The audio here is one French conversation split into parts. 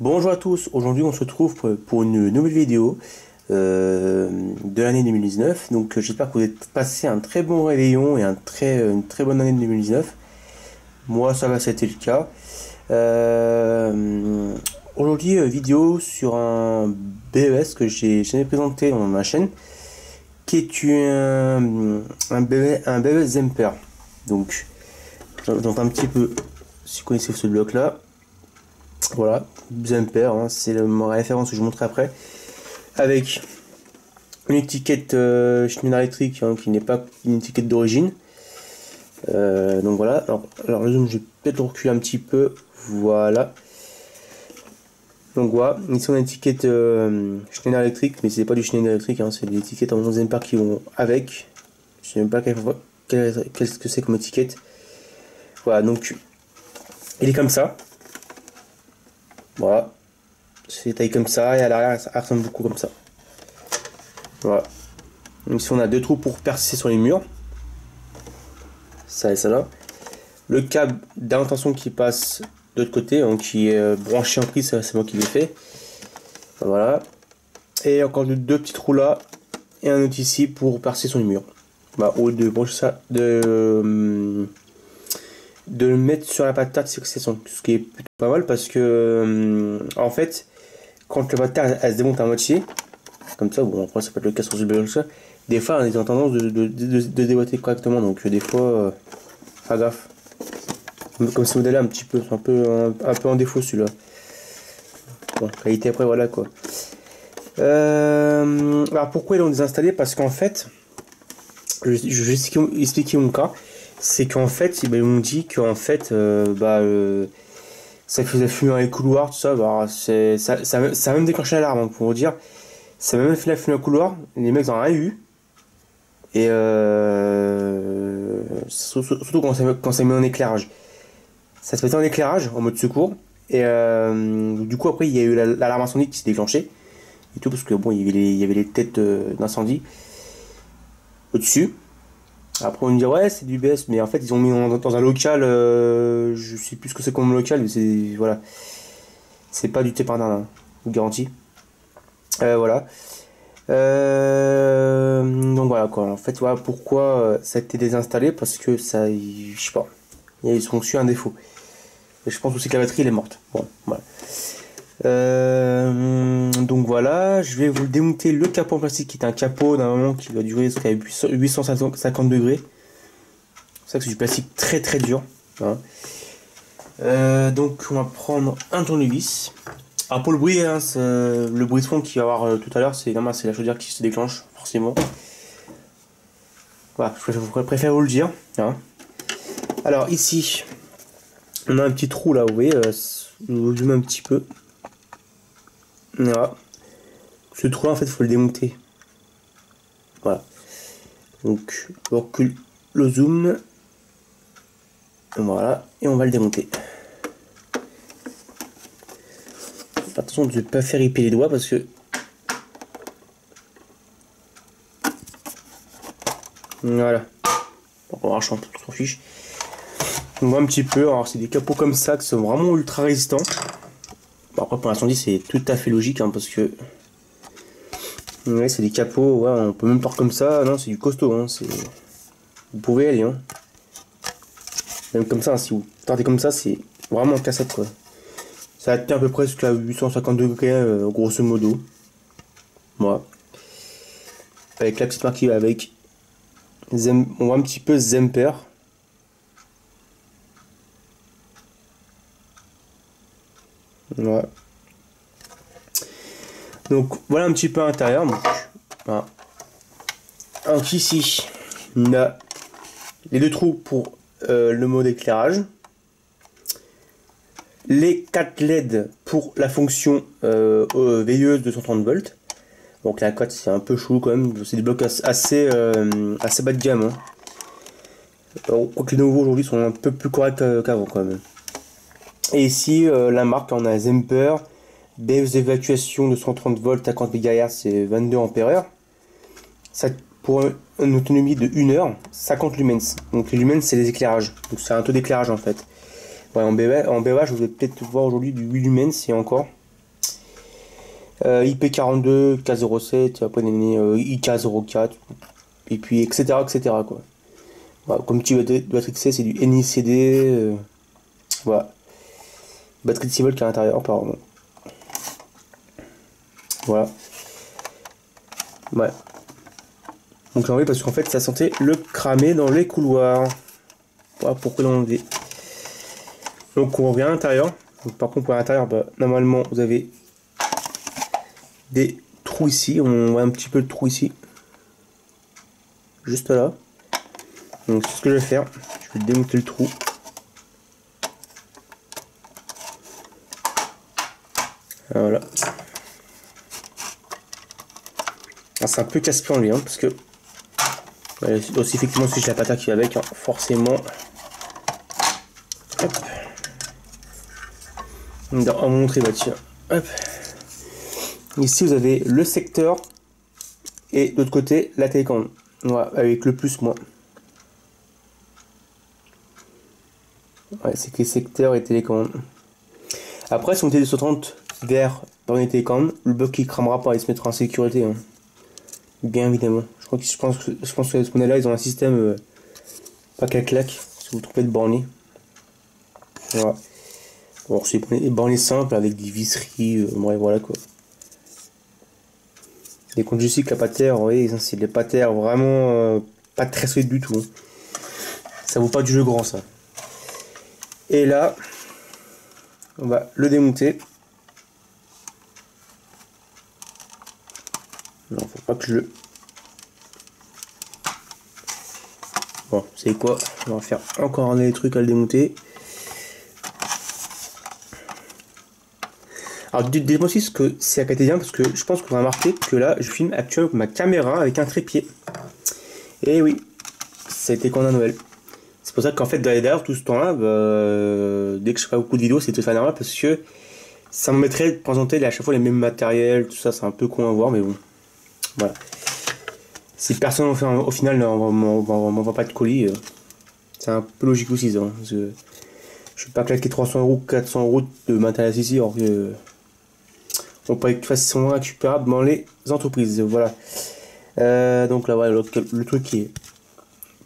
Bonjour à tous, aujourd'hui on se retrouve pour une nouvelle vidéo de l'année 2019. Donc j'espère que vous avez passé un très bon réveillon et une très bonne année 2019. Moi ça va, c'était le cas. Aujourd'hui vidéo sur un BES que j'ai jamais présenté dans ma chaîne, qui est un BES Zemper. Donc j'entends un petit peu, si vous connaissez ce bloc là. Voilà, Zemper, hein, c'est ma référence que je vous montrerai après. Avec une étiquette Schneider Electric, hein, qui n'est pas une étiquette d'origine. Donc voilà, alors le zoom, je vais peut-être le reculer un petit peu. Voilà. Donc voilà, ici on a une étiquette Schneider Electric, mais c'est pas du Schneider Electric, hein, c'est des étiquettes en Zemper qui vont avec. Je sais même pas qu'est-ce que c'est comme étiquette. Voilà, donc il est comme ça. Voilà, c'est taille comme ça et à l'arrière ça ressemble beaucoup comme ça. Voilà. Donc ici on a deux trous pour percer sur les murs. Ça et ça là. Le câble d'intention qui passe de l'autre côté, donc qui est branché en prise, c'est moi qui l'ai fait. Voilà. Et encore deux petits trous là et un autre ici pour percer sur les murs. Bah, au lieu de brancher ça, de le mettre sur la patate, c'est ce qui est plutôt pas mal parce que en fait quand la patate elle se démonte à moitié comme ça, bon après ça peut être le cas sur ce BLC, des fois on est en tendance de déboîter correctement, donc des fois pas gaffe, comme ce modèle là un petit peu, c'est un peu en défaut celui-là. Bon, qualité après voilà quoi. Alors pourquoi ils l'ont désinstallé? Parce qu'en fait, je vais expliquer mon cas. C'est qu'en fait, ils m'ont dit qu'en fait, ça faisait fumer dans les couloirs, tout ça. Bah, ça a même déclenché l'alarme, hein, pour vous dire. Ça m'a même fait la fumer dans le couloir. Les mecs n'en ont rien eu. Et surtout quand ça met en éclairage. Ça se mettait en éclairage, en mode secours. Et du coup, après, il y a eu l'alarme incendie qui s'est déclenchée. Et tout, parce que bon, il y avait les têtes d'incendie au-dessus. Après on me dit ouais c'est du BS, mais en fait ils ont mis dans un local, je sais plus ce que c'est comme local, mais c'est voilà, c'est pas du Tépardin, hein, je vous garantis. Voilà. Donc voilà quoi. En fait voilà pourquoi ça a été désinstallé, parce que ça, je sais pas, ils ont su un défaut. Et je pense aussi que la batterie elle est morte. Bon voilà. Donc voilà, je vais vous démonter le capot en plastique, qui est un capot d'un moment qui va durer jusqu'à 850 degrés. C'est ça que c'est du plastique très très dur, hein. Donc on va prendre un tournevis. Alors pour le bruit, hein, le bruit de fond qu'il va y avoir tout à l'heure, c'est normal, c'est la chaudière qui se déclenche forcément. Voilà, je préfère vous le dire, hein. Alors ici, on a un petit trou là, vous voyez, je vous zoome un petit peu. Voilà. Ce trou en fait il faut le démonter. Voilà. Donc on recule le zoom. Voilà. Et on va le démonter. Attention de ne pas faire ripper les doigts parce que. Voilà. On va arracher, on s'en fiche. On voit un petit peu. Alors c'est des capots comme ça qui sont vraiment ultra résistants. Bon, après pour l'incendie c'est tout à fait logique, hein, parce que. Ouais, c'est des capots, ouais, on peut même pas comme ça, non, c'est du costaud, hein, vous pouvez aller, hein. Même comme ça, hein, si vous partez comme ça, c'est vraiment cassette, quoi. Ça atteint à peu près jusqu'à 850 degrés, grosso modo. Voilà. Avec la petite marque qui va avec. On voit un petit peu Zemper. Voilà. Donc voilà un petit peu à l'intérieur. Voilà. Donc ici, on a les deux trous pour le mode éclairage, les 4 LED pour la fonction veilleuse de 130 volts. Donc la cote c'est un peu chou quand même, c'est des blocs assez bas de gamme, hein. Alors, quoique les nouveaux aujourd'hui sont un peu plus corrects qu'avant quand même. Et ici la marque, on a Zemper, BES d'évacuation de 130 volts à 40 MHz, c'est 22 ampères. Ça pour une autonomie de 1 heure, 50 lumens. Donc les lumens c'est les éclairages, donc c'est un taux d'éclairage en fait. Ouais, en BES, je vais peut-être voir aujourd'hui du 8 lumens et encore. IP42, K07, après IK04, et puis etc. etc. quoi. Voilà, comme tu dois trixer, c'est du NICD. Voilà. Batterie de 6 volts qui est à l'intérieur, apparemment. Voilà. Ouais. Donc j'ai enlevé parce qu'en fait ça sentait le cramer dans les couloirs. Voilà pourquoi l'enlever. Donc on revient à l'intérieur. Par contre pour l'intérieur, bah, normalement vous avez des trous ici. On voit un petit peu le trou ici. Juste là. Donc c'est ce que je vais faire. Je vais démonter le trou. Voilà. C'est un peu casse-pied en lui, hein, parce que aussi effectivement si j'ai la pata qui va avec, hein, forcément. Hop. On va montrer, bah tiens. Hop. Ici vous avez le secteur et de l'autre côté la télécommande. Voilà, avec le plus moins. Ouais, c'est que les secteurs et télécommande. Après, si on était de 130 vers dans les télécommandes, le bloc qui cramera pas, il se mettra en sécurité. Hein. Bien évidemment. Je pense que ce modèle là, ils ont un système pas qu'à claque, si vous vous trompez de borné. Voilà. Bon, c'est des bornés simples avec des visseries, bref, voilà quoi. Les comptes juste que la patère, vous voyez, c'est des patères vraiment pas très solides du tout. Hein. Ça vaut pas du jeu grand ça. Et là, on va le démonter. Non, faut pas que je le... Bon, vous savez quoi? On va faire encore des trucs à le démonter. Alors, dites-moi aussi ce que c'est à côté bien, parce que je pense qu'on va remarquer que là, je filme actuellement avec ma caméra avec un trépied. Et oui, ça a été quand à Noël. C'est pour ça qu'en fait, d'ailleurs, tout ce temps-là, dès que je fais beaucoup de vidéos, c'est tout à fait normal, parce que ça me mettrait de présenter à chaque fois les mêmes matériels, tout ça, c'est un peu con à voir, mais bon. Voilà. Si personne au final m'envoie pas de colis, c'est un peu logique aussi ça. Hein, parce que je vais pas claquer 300 euros, 400 euros de matériel ici, alors que on peut être facilement récupérable dans les entreprises. Voilà. Donc là, voilà, le truc qui est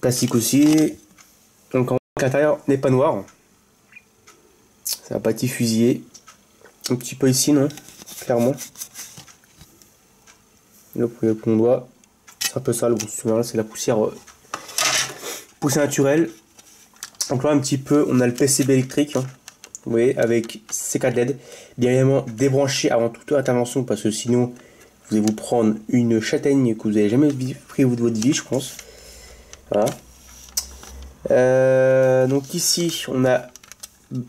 plastique aussi. Donc en l'intérieur n'est pas noir. Ça va pas être fusillé. Un petit peu ici, non? Clairement. Là, vous pouvez mon doigt. C'est un peu sale, bon, c'est la poussière, poussière naturelle. Donc là, un petit peu, on a le PCB électrique, hein, vous voyez, avec ces 4 LED. Bien évidemment, débranché avant toute intervention, parce que sinon, vous allez vous prendre une châtaigne que vous n'avez jamais pris de votre vie, je pense. Voilà. Donc ici, on a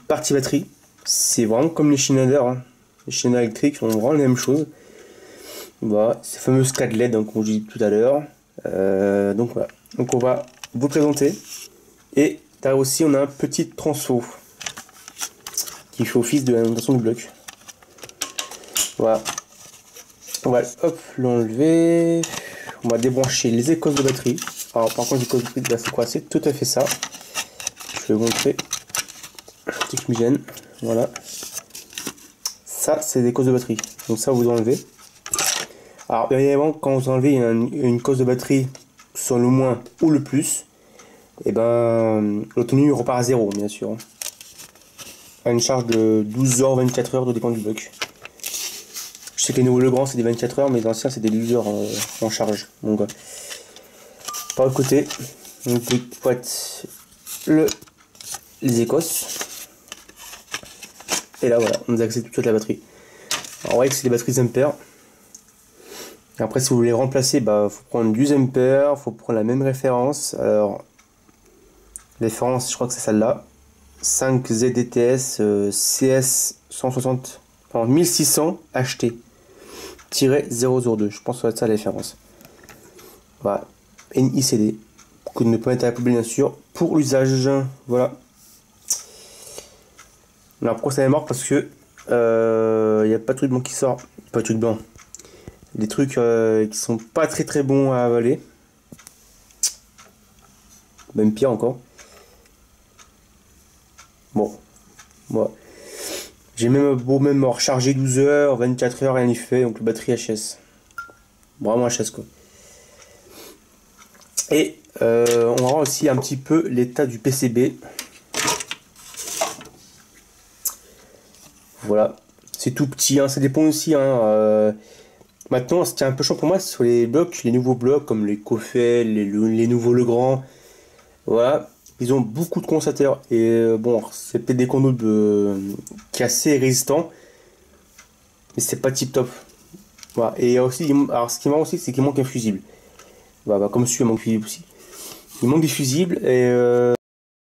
partie batterie. C'est vraiment comme les Schneider. Hein. Les Schneider électriques sont vraiment la même chose. Voilà, ces fameuses 4 LED, hein, comme je dis tout à l'heure. Donc voilà. Donc on va vous présenter. Et derrière aussi, on a un petit transfo qui fait office de l'alimentation du bloc. Voilà. On va hop l'enlever. On va débrancher les écosses de batterie. Alors par contre, les écosses de batterie, là, c'est quoi? C'est tout à fait ça. Je vais vous montrer. Petit fumigène. Voilà. Ça, c'est des écosses de batterie. Donc ça, vous enlevez. Alors bien évidemment, quand vous enlevez une cause de batterie, soit le moins ou le plus, et ben l'autonomie repart à 0, bien sûr. À une charge de 12 heures, 24 heures, tout dépend du bloc. Je sais que les nouveaux Legrand c'est des 24 heures, mais les anciens c'est des 12 heures en charge. Donc ouais. Par le côté, on peut être les écosses. Et là voilà, on a accès tout de suite à la batterie. Alors on voit que c'est des batteries ampères. Et après si vous voulez remplacer, bah faut prendre du ampères, faut prendre la même référence. Alors référence, je crois que c'est celle-là. 5 ZDTS CS 160, enfin 1600 HT-002. Je pense que c'est ça la référence. Voilà. NICD. Que ne peut mettre à la poubelle bien sûr. Pour l'usage. Voilà. Alors pourquoi ça démarre? Parce que il n'y a pas de truc blanc qui sort. Pas de truc blanc. Des trucs qui sont pas très bons à avaler. Même pire encore. Bon. Voilà. J'ai même beau même recharger 12 heures, 24 heures, rien n'y fait, donc le batterie HS. Vraiment HS quoi. Et on va voir aussi un petit peu l'état du PCB. Voilà, c'est tout petit, hein, ça dépend aussi. Hein, maintenant, ce qui est un peu chiant pour moi, c'est sur les blocs, les nouveaux blocs comme les Kofel, les nouveaux Legrand. Voilà, ils ont beaucoup de condensateurs. Et bon, c'est peut-être des condos qui est assez résistant, mais c'est pas tip top. Voilà. Et aussi, alors ce qui est marrant aussi, c'est qu'il manque un fusible. Voilà, comme celui-là manque un fusible aussi. Il manque des fusibles et